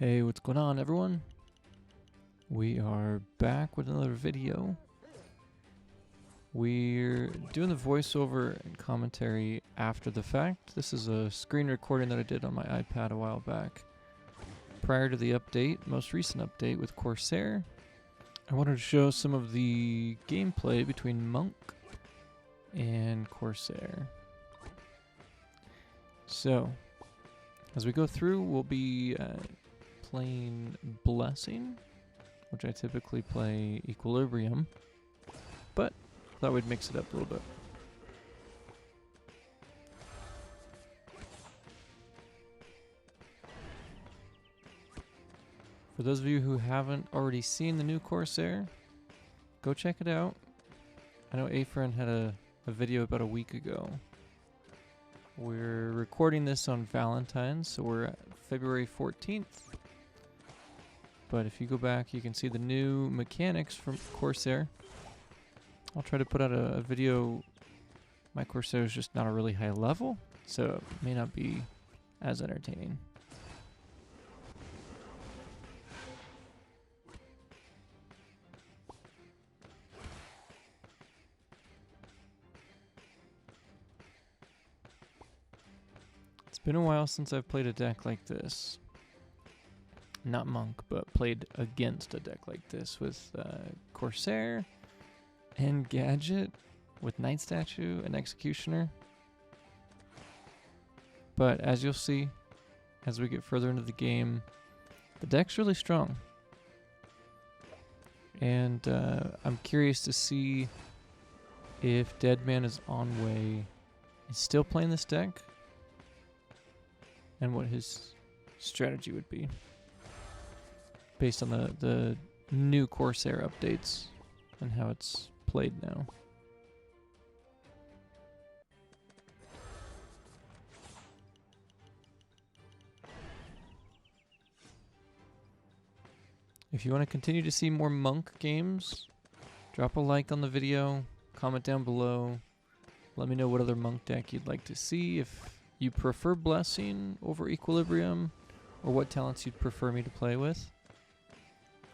Hey, what's going on, everyone? We are back with another video. We're doing the voiceover and commentary after the fact. This is a screen recording that I did on my iPad a while back. Prior to the update, most recent update with Corsair, I wanted to show some of the gameplay between Monk and Corsair. So, as we go through, we'll be playing Blessing, which I typically play Equilibrium, but thought we'd mix it up a little bit. For those of you who haven't already seen the new Corsair, go check it out. I know A-Friend had a video about a week ago. We're recording this on Valentine's, so we're at February 14th. But if you go back, you can see the new mechanics from Corsair. I'll try to put out a video. My Corsair is just not a really high level, so it may not be as entertaining. It's been a while since I've played a deck like this. Not Monk, but played against a deck like this with Corsair and Gadget with Night Statue and Executioner. But as you'll see, as we get further into the game, the deck's really strong. And I'm curious to see if DEADMANisONWAY is still playing this deck and what his strategy would be, based on the new Corsair updates and how it's played now. If you want to continue to see more Monk games, drop a like on the video, comment down below, let me know what other Monk deck you'd like to see, if you prefer Blessing over Equilibrium, or what talents you'd prefer me to play with.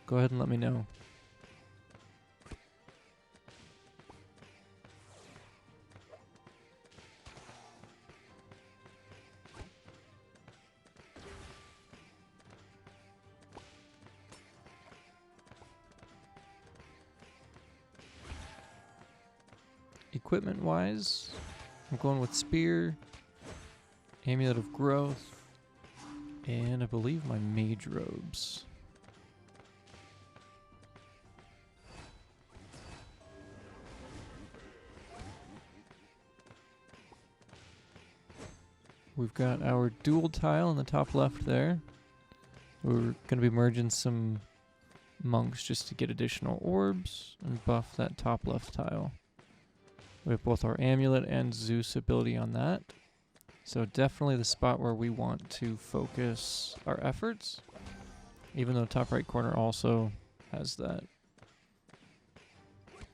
Go ahead and let me know. Equipment wise, I'm going with Spear, Amulet of Growth, and I believe my Mage Robes. We've got our dual tile in the top left there. We're going to be merging some monks just to get additional orbs and buff that top left tile. We have both our amulet and Zeus ability on that. So definitely the spot where we want to focus our efforts, even though top right corner also has that.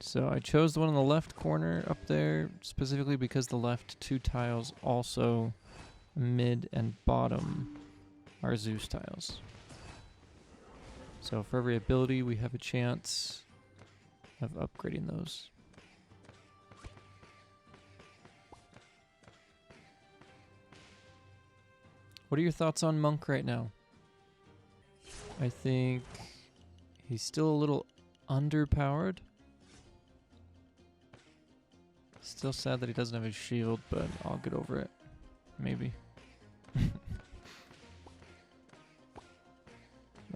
So I chose the one in the left corner up there specifically because the left two tiles also mid and bottom are Zeus tiles. So for every ability we have a chance of upgrading those. What are your thoughts on Monk right now? I think he's still a little underpowered. Still sad that he doesn't have his shield, but I'll get over it. Maybe.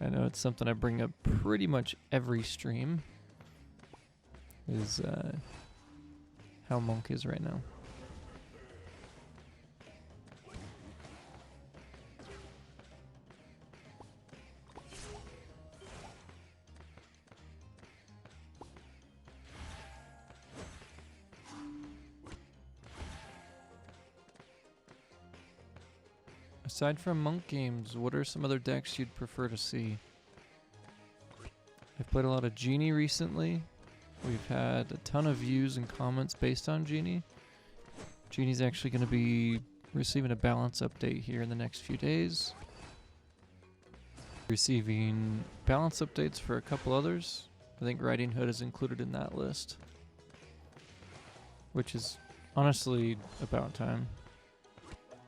I know it's something I bring up pretty much every stream, is how Monk is right now. Aside from Monk games, what are some other decks you'd prefer to see? I've played a lot of Genie recently. We've had a ton of views and comments based on Genie. Genie's actually going to be receiving a balance update here in the next few days. Receiving balance updates for a couple others. I think Riding Hood is included in that list, which is honestly about time.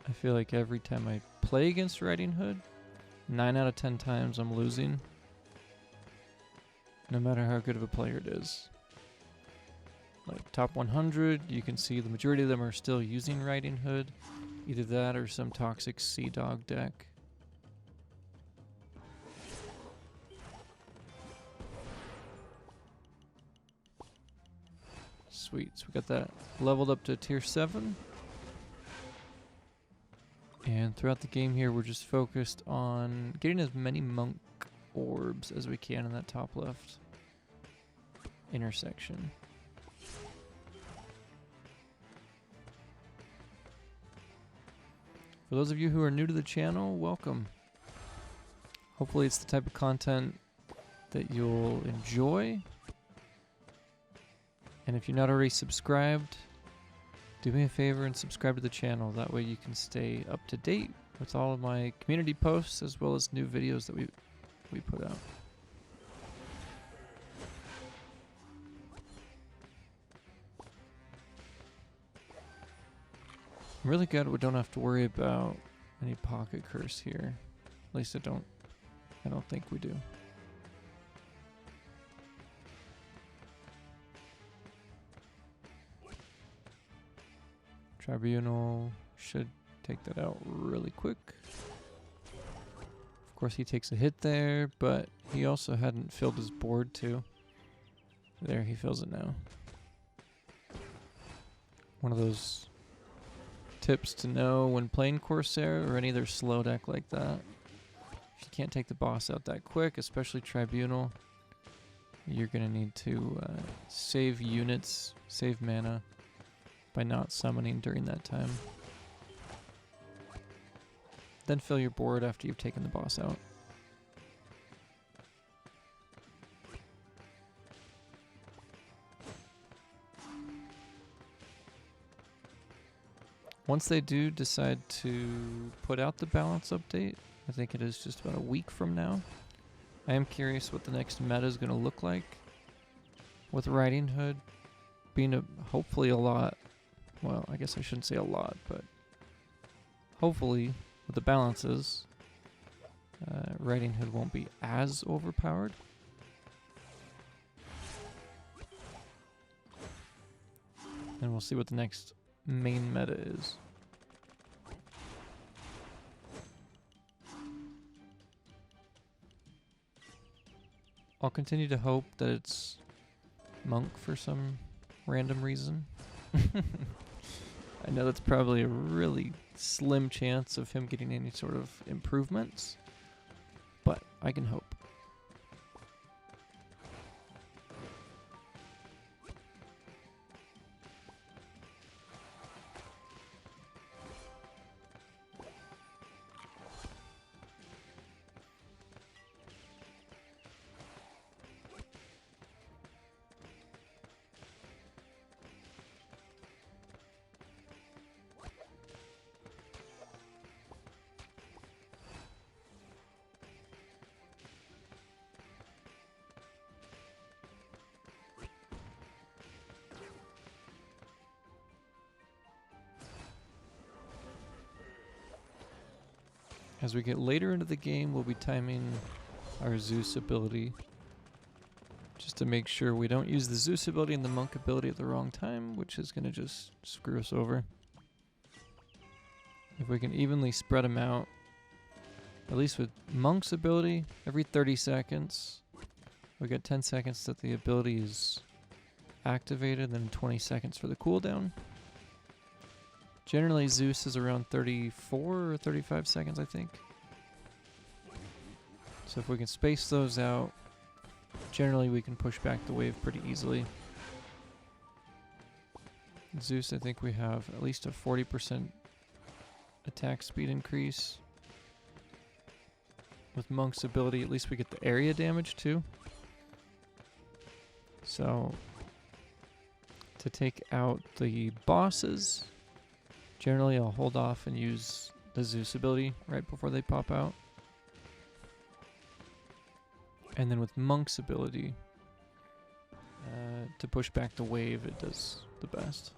I feel like every time I play against Riding Hood, 9 out of 10 times I'm losing, no matter how good of a player it is. Like top 100, you can see the majority of them are still using Riding Hood. Either that or some toxic Sea Dog deck. Sweet, so we got that leveled up to tier 7. And throughout the game here, we're just focused on getting as many monk orbs as we can in that top left intersection. For those of you who are new to the channel, welcome. Hopefully it's the type of content that you'll enjoy. And if you're not already subscribed, do me a favor and subscribe to the channel. That way you can stay up to date with all of my community posts as well as new videos that we put out. I'm really glad we don't have to worry about any pocket curse here. At least I don't think we do. Tribunal should take that out really quick. Of course he takes a hit there, but he also hadn't filled his board too. There, he fills it now. One of those tips to know when playing Corsair or any other slow deck like that. If you can't take the boss out that quick, especially Tribunal, you're going to need to save units, save mana by not summoning during that time. Then fill your board after you've taken the boss out. Once they do decide to put out the balance update, I think it is just about a week from now, I am curious what the next meta is going to look like, with Riding Hood being hopefully a lot, well, I guess I shouldn't say a lot, but hopefully with the balances, Riding Hood won't be as overpowered. And we'll see what the next main meta is. I'll continue to hope that it's Monk for some random reason. I know that's probably a really slim chance of him getting any sort of improvements, but I can hope. As we get later into the game, we'll be timing our Zeus ability just to make sure we don't use the Zeus ability and the Monk ability at the wrong time, which is going to just screw us over. If we can evenly spread them out, at least with Monk's ability, every 30 seconds, we get 10 seconds that the ability is activated, then 20 seconds for the cooldown. Generally, Zeus is around 34 or 35 seconds, I think. So if we can space those out, generally we can push back the wave pretty easily. Zeus, I think we have at least a 40% attack speed increase. With Monk's ability, at least we get the area damage too. So, to take out the bosses, generally I'll hold off and use the Zeus ability right before they pop out. And then with Monk's ability, to push back the wave, it does the best.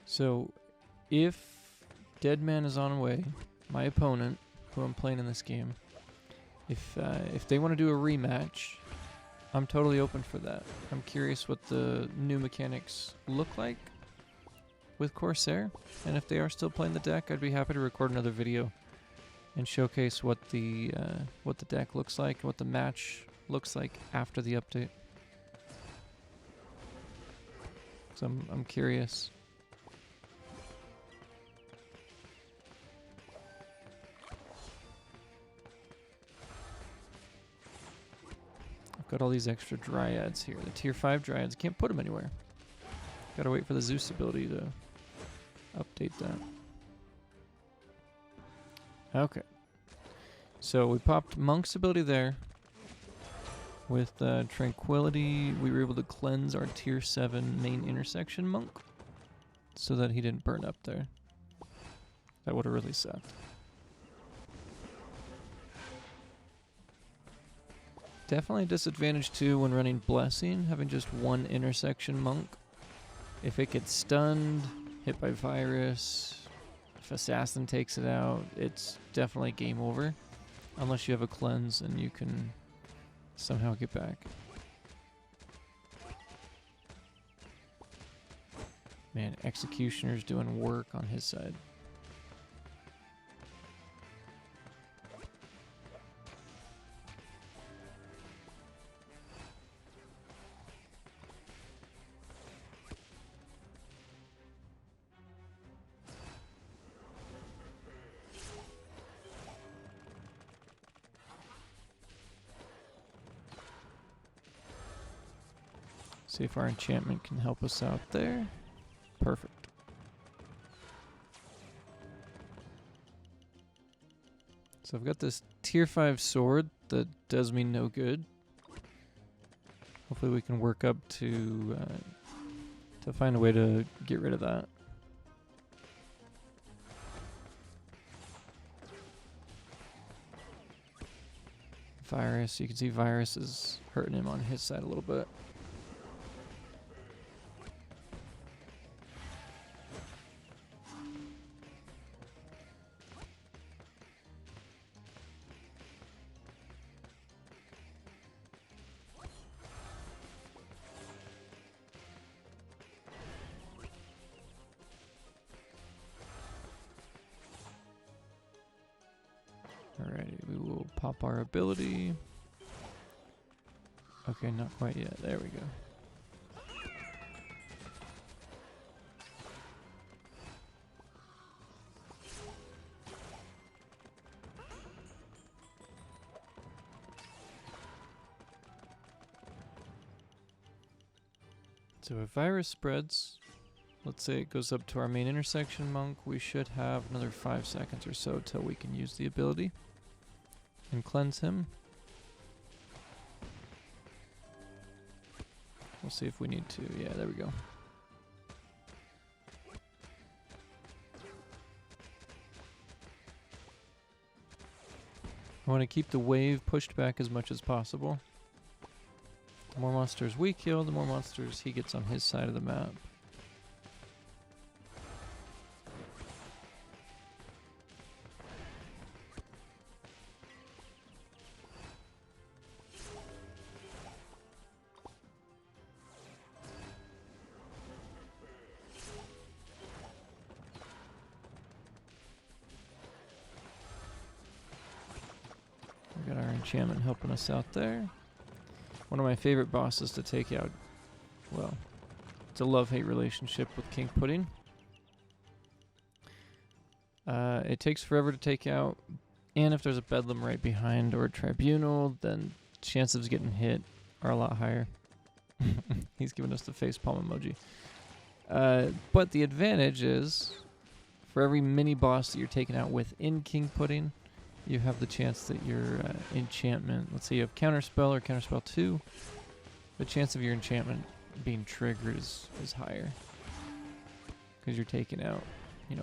So, if DEADMANisONWAY, my opponent, who I'm playing in this game, if they want to do a rematch, I'm totally open for that. I'm curious what the new mechanics look like with Corsair, and if they are still playing the deck, I'd be happy to record another video and showcase what the deck looks like, what the match looks like after the update. So I'm curious. Got all these extra dryads here. The tier 5 dryads, can't put them anywhere. Gotta wait for the Zeus ability to update that. Okay. So we popped Monk's ability there. With Tranquility, we were able to cleanse our tier 7 main intersection Monk. So that he didn't burn up there. That would have really sucked. Definitely a disadvantage too when running Blessing, having just one intersection Monk. If it gets stunned, hit by virus, if Assassin takes it out, it's definitely game over. Unless you have a cleanse and you can somehow get back. Man, Executioner's doing work on his side. See if our enchantment can help us out there. Perfect. So I've got this tier 5 sword that does me no good. Hopefully we can work up to find a way to get rid of that. Virus, you can see Virus is hurting him on his side a little bit. Alrighty, we will pop our ability. Okay, not quite yet. There we go. So if virus spreads, let's say it goes up to our main intersection Monk, we should have another 5 seconds or so till we can use the ability and cleanse him. We'll see if we need to. Yeah, there we go. I want to keep the wave pushed back as much as possible. The more monsters we kill, the more monsters he gets on his side of the map. We got our enchantment helping us out there. One of my favorite bosses to take out. Well, it's a love-hate relationship with King Pudding. It takes forever to take out, and if there's a Bedlam right behind or a Tribunal, then chances of getting hit are a lot higher. He's giving us the facepalm emoji. But the advantage is, for every mini-boss that you're taking out within King Pudding, you have the chance that your enchantment, let's say you have counterspell or counterspell 2, the chance of your enchantment being triggered is higher. Because you're taking out,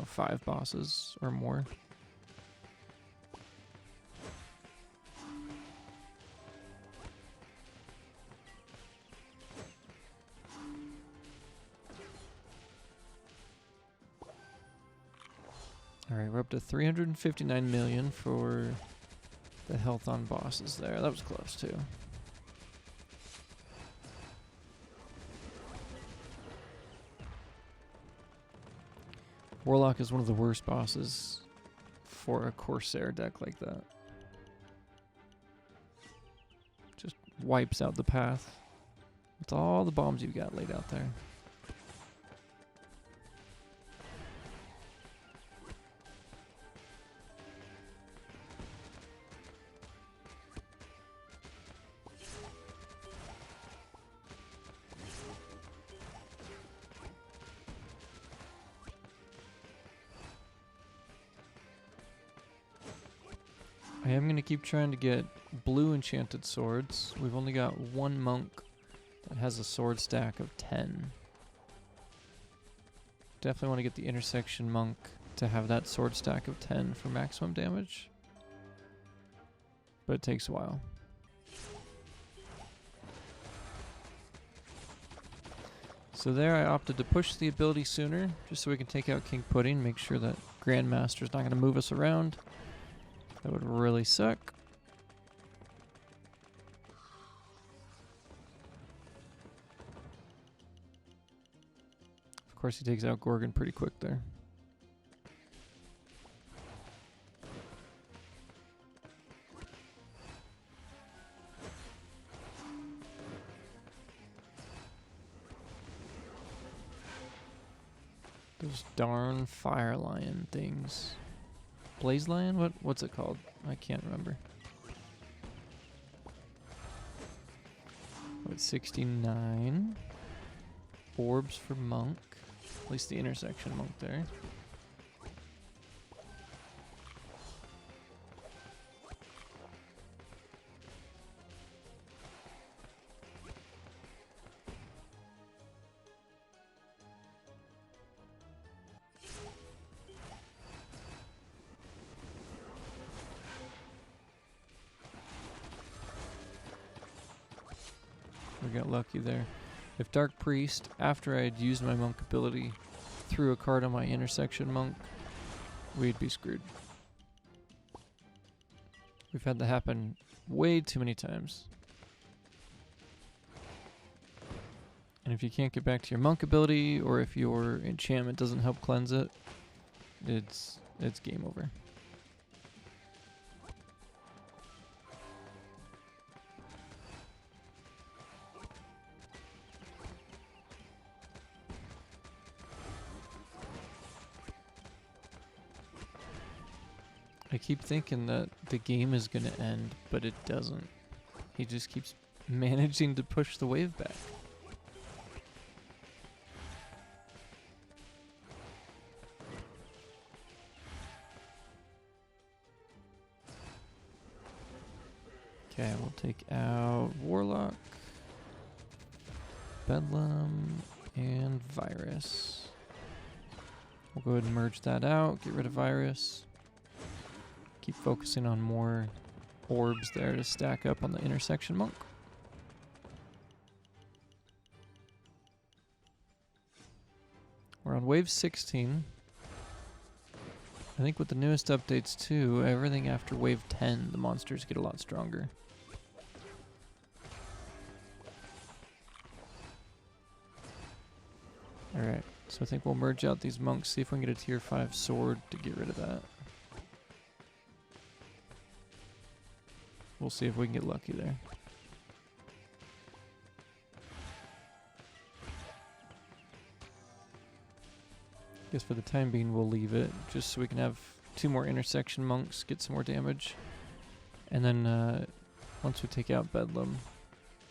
5 bosses or more. Alright, we're up to 359 million for the health on bosses there. That was close too. Warlock is one of the worst bosses for a Corsair deck like that. Just wipes out the path with all the bombs you've got laid out there. I am going to keep trying to get blue enchanted swords. We've only got one monk that has a sword stack of 10. Definitely want to get the intersection monk to have that sword stack of 10 for maximum damage. But it takes a while. So there I opted to push the ability sooner, just so we can take out King Pudding, make sure that Grandmaster's not going to move us around. That would really suck. Of course, he takes out Gorgon pretty quick there. Those darn fire lion things. Blaze Lion? What's it called? I can't remember. What, 69? Orbs for monk. At least the intersection monk there. We got lucky there. If Dark Priest, after I had used my monk ability, threw a card on my intersection monk, we'd be screwed. We've had that happen way too many times. And if you can't get back to your monk ability, or if your enchantment doesn't help cleanse it, it's game over. I keep thinking that the game is going to end, but it doesn't. He just keeps managing to push the wave back. Okay, we'll take out Warlock, Bedlam, and Virus. We'll go ahead and merge that out, get rid of Virus. Keep focusing on more orbs there to stack up on the intersection monk. We're on wave 16. I think with the newest updates too, everything after wave 10, the monsters get a lot stronger. Alright, so I think we'll merge out these monks, see if we can get a tier 5 sword to get rid of that. We'll see if we can get lucky there. Guess for the time being we'll leave it, just so we can have 2 more intersection monks, get some more damage. And then once we take out Bedlam,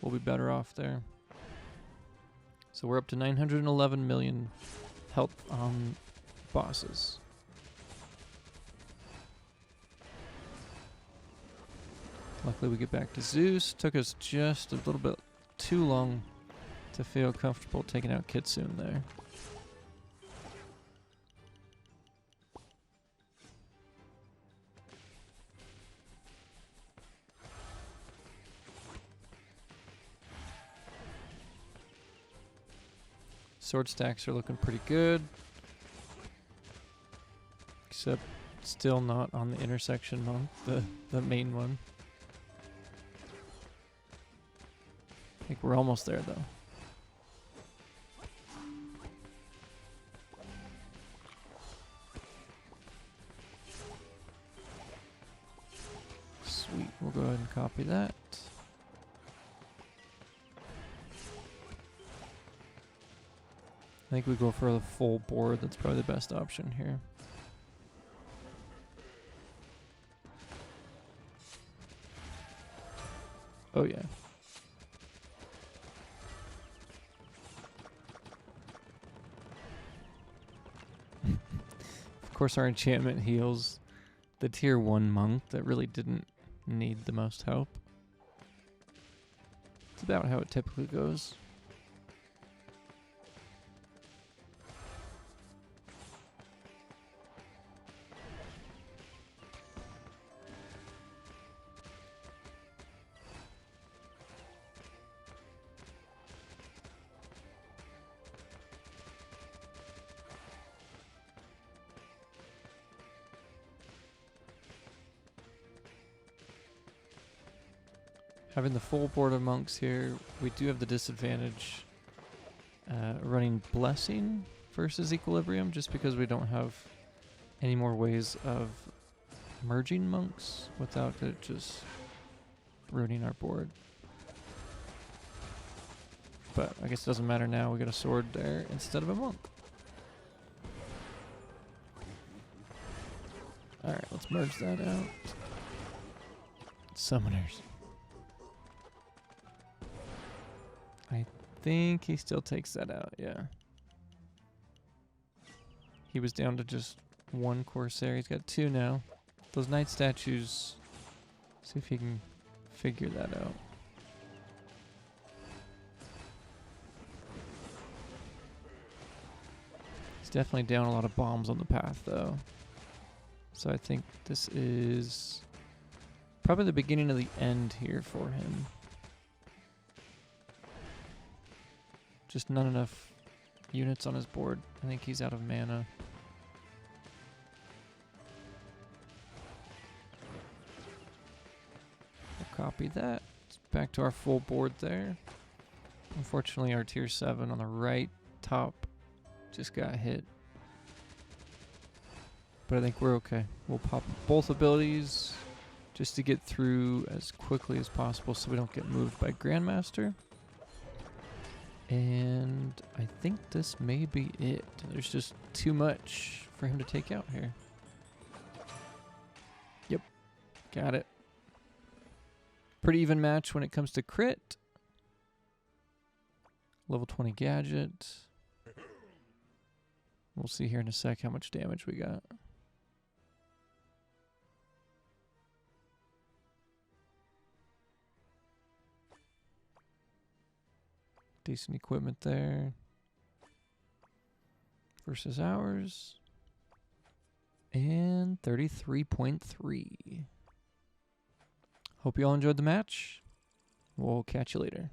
we'll be better off there. So we're up to 911 million health on bosses. Luckily we get back to Zeus. Took us just a little bit too long to feel comfortable taking out Kitsune there. Sword stacks are looking pretty good. Except still not on the intersection monk, the main one. I think we're almost there though. Sweet, we'll go ahead and copy that. I think we go for the full board. That's probably the best option here. Oh yeah. Of course our enchantment heals the tier 1 monk that really didn't need the most help. It's about how it typically goes. Having the full board of monks here, we do have the disadvantage running Blessing versus Equilibrium just because we don't have any more ways of merging monks without it just ruining our board. But I guess it doesn't matter now, we got a sword there instead of a monk. Alright, let's merge that out. Summoners. I think he still takes that out, yeah. He was down to just 1 Corsair. He's got 2 now. Those knight statues, see if he can figure that out. He's definitely down a lot of bombs on the path, though. So I think this is probably the beginning of the end here for him. Just not enough units on his board. I think he's out of mana. We'll copy that. It's back to our full board there. Unfortunately, our tier 7 on the right top just got hit. But I think we're okay. We'll pop both abilities just to get through as quickly as possible so we don't get moved by Grandmaster. And I think this may be it. There's just too much for him to take out here. Yep, got it. Pretty even match when it comes to crit. Level 20 gadget. We'll see here in a sec how much damage we got. Decent equipment there. Versus ours. And 33.3. Hope you all enjoyed the match. We'll catch you later.